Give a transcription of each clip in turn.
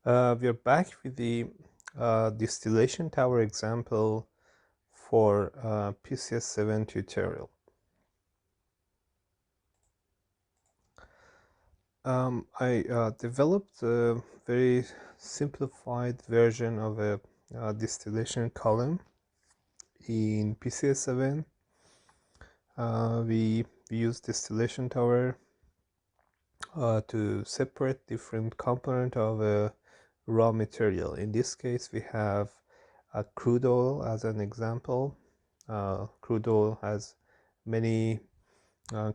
We are back with the distillation tower example for PCS 7 tutorial. I developed a very simplified version of a distillation column in PCS 7. We use distillation tower to separate different component of a raw material. In this case, we have crude oil as an example. Crude oil has many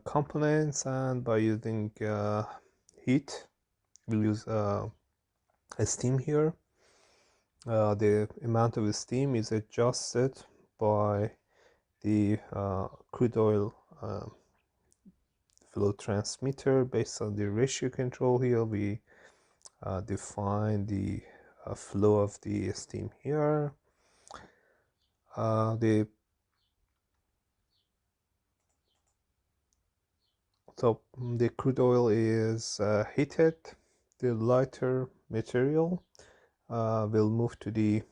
components, and by using heat, we'll use a steam here. The amount of steam is adjusted by the crude oil flow transmitter. Based on the ratio control here, we define the flow of the steam here. The crude oil is heated. The lighter material will move to the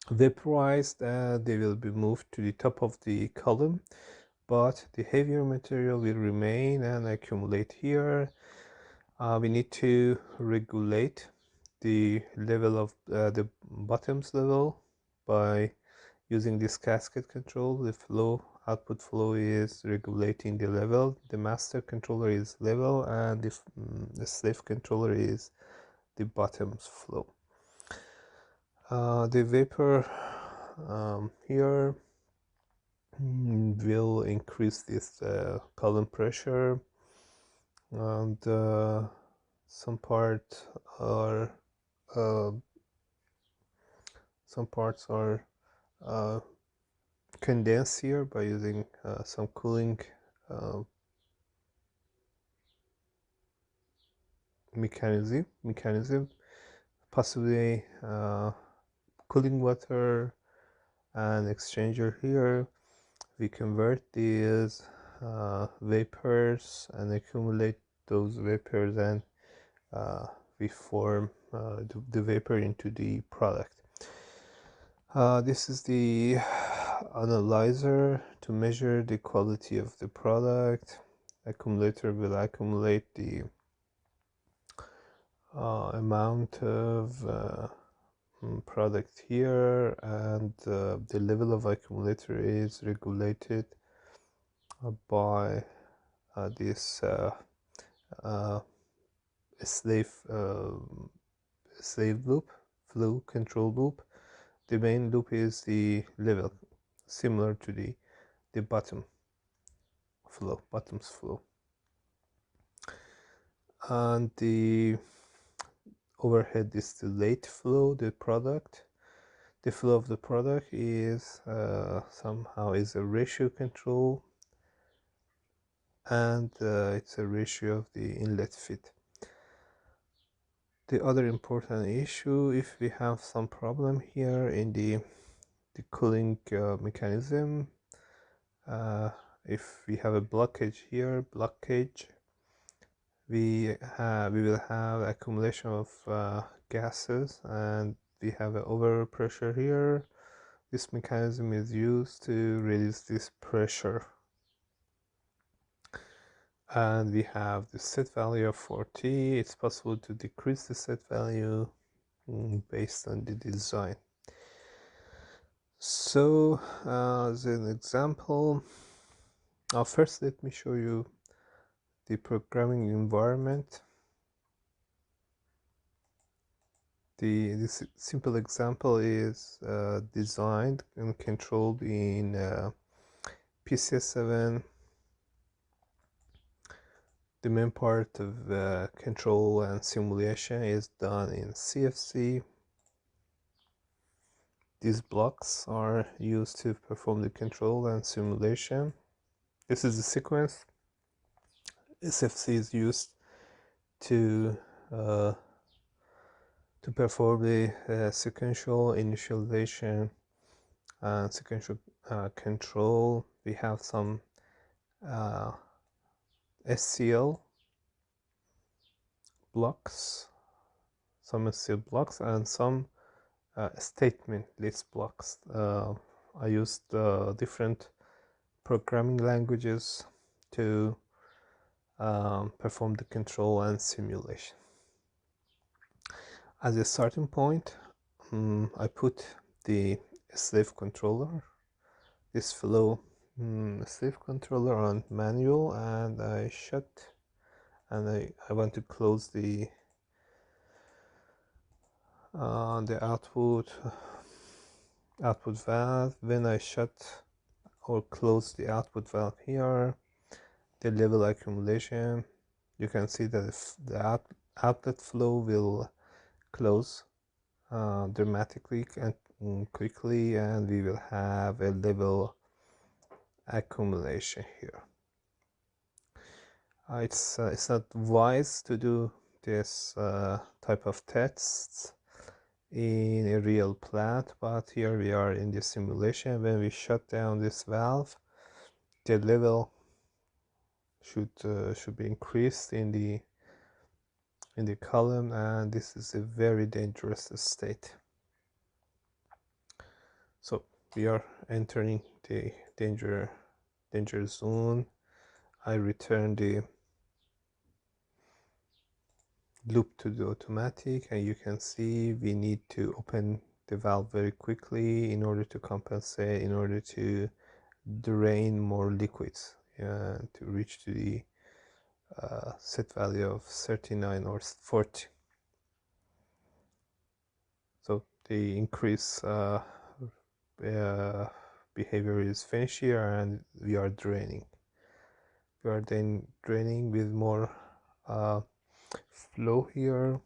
vaporized, and they will be moved to the top of the column, but the heavier material will remain and accumulate here. We need to regulate the level of the bottoms level by using this cascade control. The output flow is regulating the level, the master controller is level, and the slave controller is the bottoms flow. The vapor here will increase this column pressure, and some parts are condensed here by using some cooling mechanism, possibly cooling water and exchanger here. We convert these vapors and accumulate those vapors, and we form the vapor into the product. This is the analyzer to measure the quality of the product. Accumulator will accumulate the amount of product here, and the level of accumulator is regulated by this slave loop, flow control loop. The main loop is the level, similar to the bottoms flow, and the overhead distillate flow. The flow of the product is somehow is a ratio control, and it's a ratio of the inlet fit. The other important issue, if we have some problem here in the cooling mechanism, if we have a blockage here, we will have accumulation of gases, and we have an overpressure here. This mechanism is used to reduce this pressure, and we have the set value of 40. It's possible to decrease the set value based on the design. So as an example, first let me show you the programming environment. This simple example is designed and controlled in PCS 7. The main part of control and simulation is done in CFC. These blocks are used to perform the control and simulation. This is the sequence. SFC is used to perform the sequential initialization and sequential control. We have some SCL blocks, some still blocks, and some statement list blocks. I used different programming languages to perform the control and simulation. As a starting point, I put the slave controller, this flow slave controller on manual, and I shut, and I want to close the output valve. When I shut or close the output valve here, the level accumulation, you can see that the outlet flow will close dramatically and quickly, and we will have a level accumulation here. It's not wise to do this type of tests in a real plant, but here we are in the simulation. When we shut down this valve, the level should be increased in the column, and this is a very dangerous state. So we are entering the danger zone. I return the loop to the automatic, and you can see we need to open the valve very quickly in order to compensate, in order to drain more liquids to reach to the set value of 39 or 40. So the increase behavior is finished here, and we are draining. We are then draining with more flow here.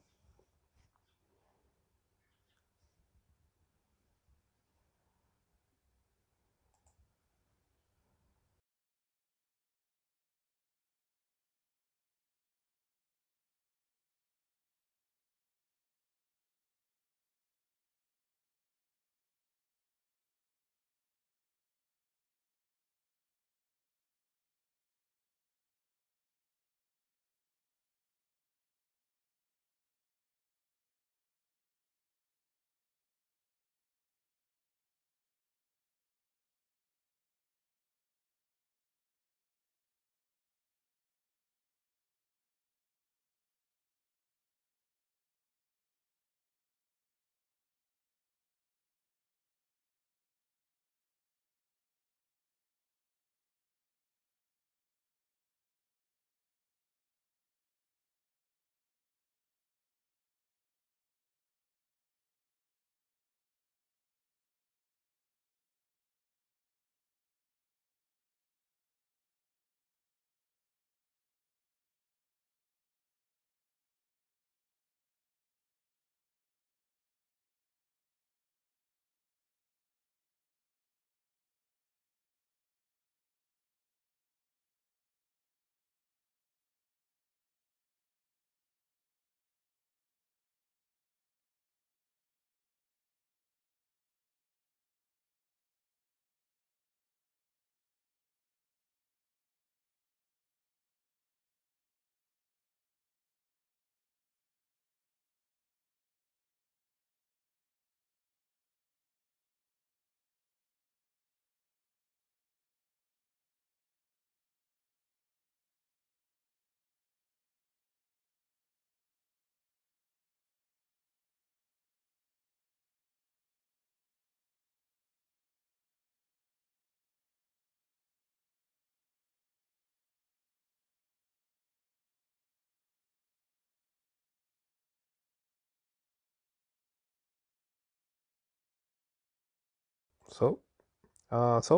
So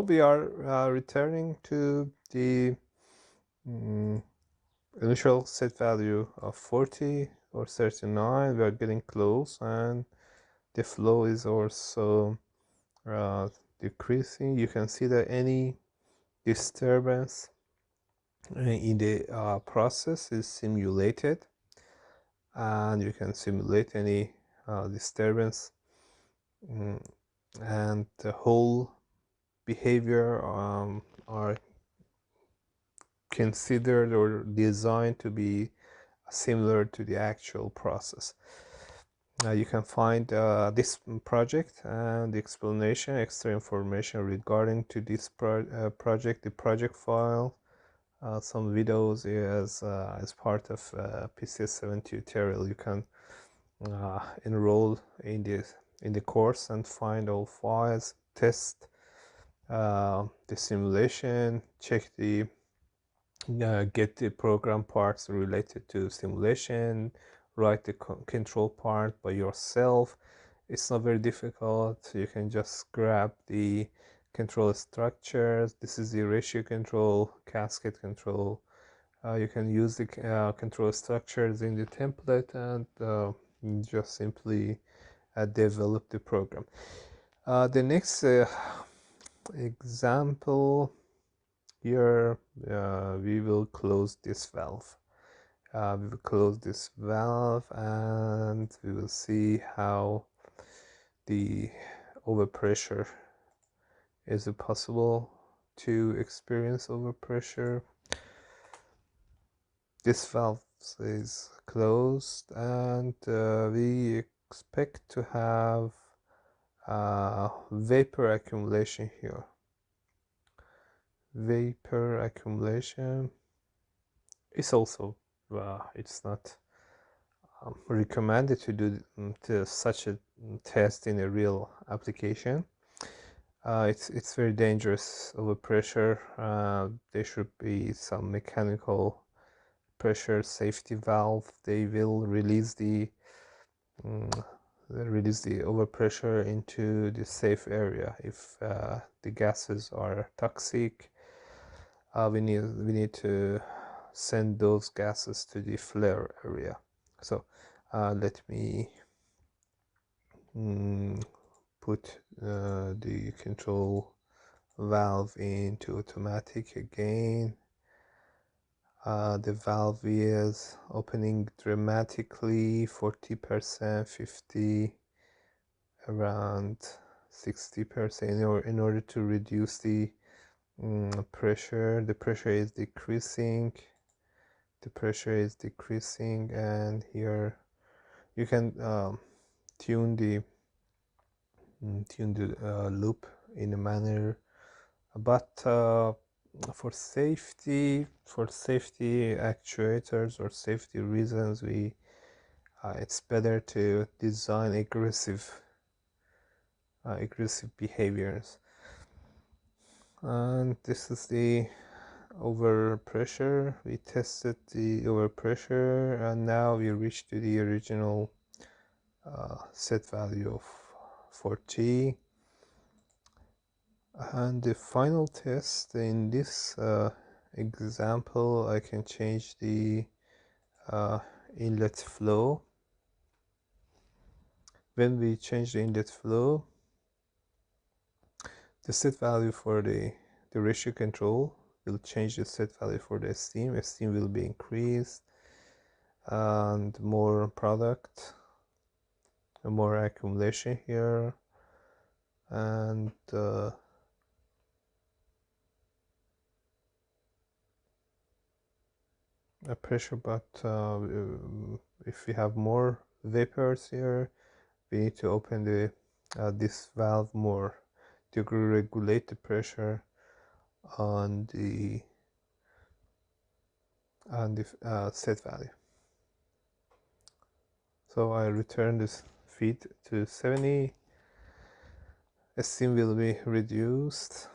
we are returning to the initial set value of 40 or 39. We are getting close, and the flow is also decreasing. You can see that any disturbance in the process is simulated, and you can simulate any disturbance, and the whole behavior are considered or designed to be similar to the actual process. You can find this project and the explanation, extra information regarding to this project, the project file, some videos as part of PCS 7 tutorial. You can enroll in the course and find all files, test the simulation, check the get the program parts related to simulation, write the control part by yourself. It's not very difficult. You can just grab the control structures. This is the ratio control, cascade control. You can use the control structures in the template and just simply develop the program. The next example here, we will close this valve. We will close this valve and we will see how the overpressure, is it possible to experience overpressure. This valve is closed and we expect to have vapor accumulation here. Vapor accumulation is also it's not recommended to do such a test in a real application. It's very dangerous over pressure. There should be some mechanical pressure safety valve. They will release the overpressure into the safe area. If the gases are toxic, we need to send those gases to the flare area. So let me put the control valve into automatic again. The valve is opening dramatically, 40%, 50, around 60%, in order to reduce the pressure. The pressure is decreasing. The pressure is decreasing, and here you can tune the loop in a manner, but for safety actuators or safety reasons, it's better to design aggressive behaviors. And this is the overpressure. We tested the overpressure and now we reached to the original set value of 40. And the final test in this example, I can change the inlet flow. When we change the inlet flow, the set value for the ratio control will change. The set value for the steam will be increased, and more product and more accumulation here, and a pressure. But if we have more vapors here, we need to open the this valve more to regulate the pressure on the set value. So I return this feed to 70. Steam will be reduced.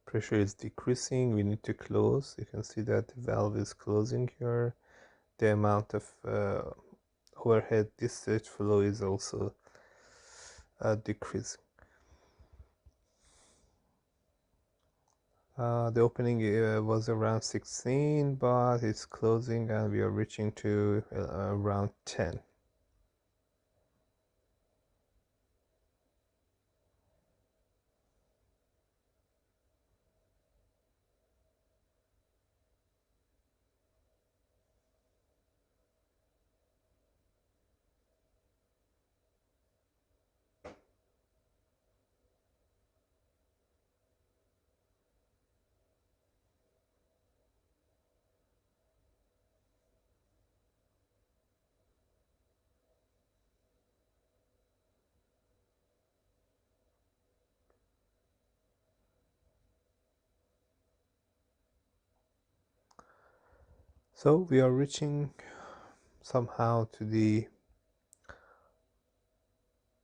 Pressure is decreasing. We need to close. You can see that the valve is closing here. The amount of overhead discharge flow is also decreasing. The opening was around 16, but it's closing and we are reaching to around 10. So we are reaching somehow to the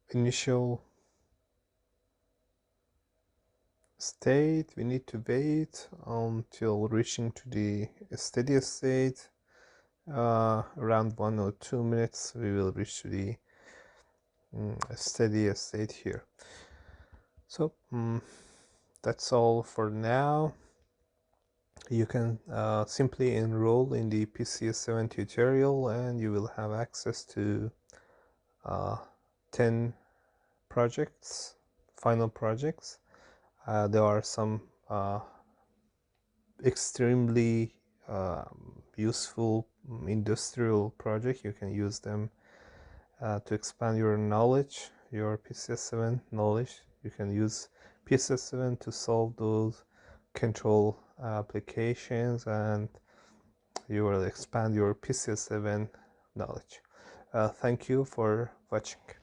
initial state. We need to wait until reaching to the steady state. Around 1 or 2 minutes we will reach to the steady state here. So that's all for now. You can simply enroll in the PCS 7 tutorial and you will have access to 10 projects, final projects. There are some extremely useful industrial projects. You can use them to expand your knowledge, your PCS 7 knowledge. You can use PCS 7 to solve those control applications, and you will expand your PCS 7 knowledge. Thank you for watching.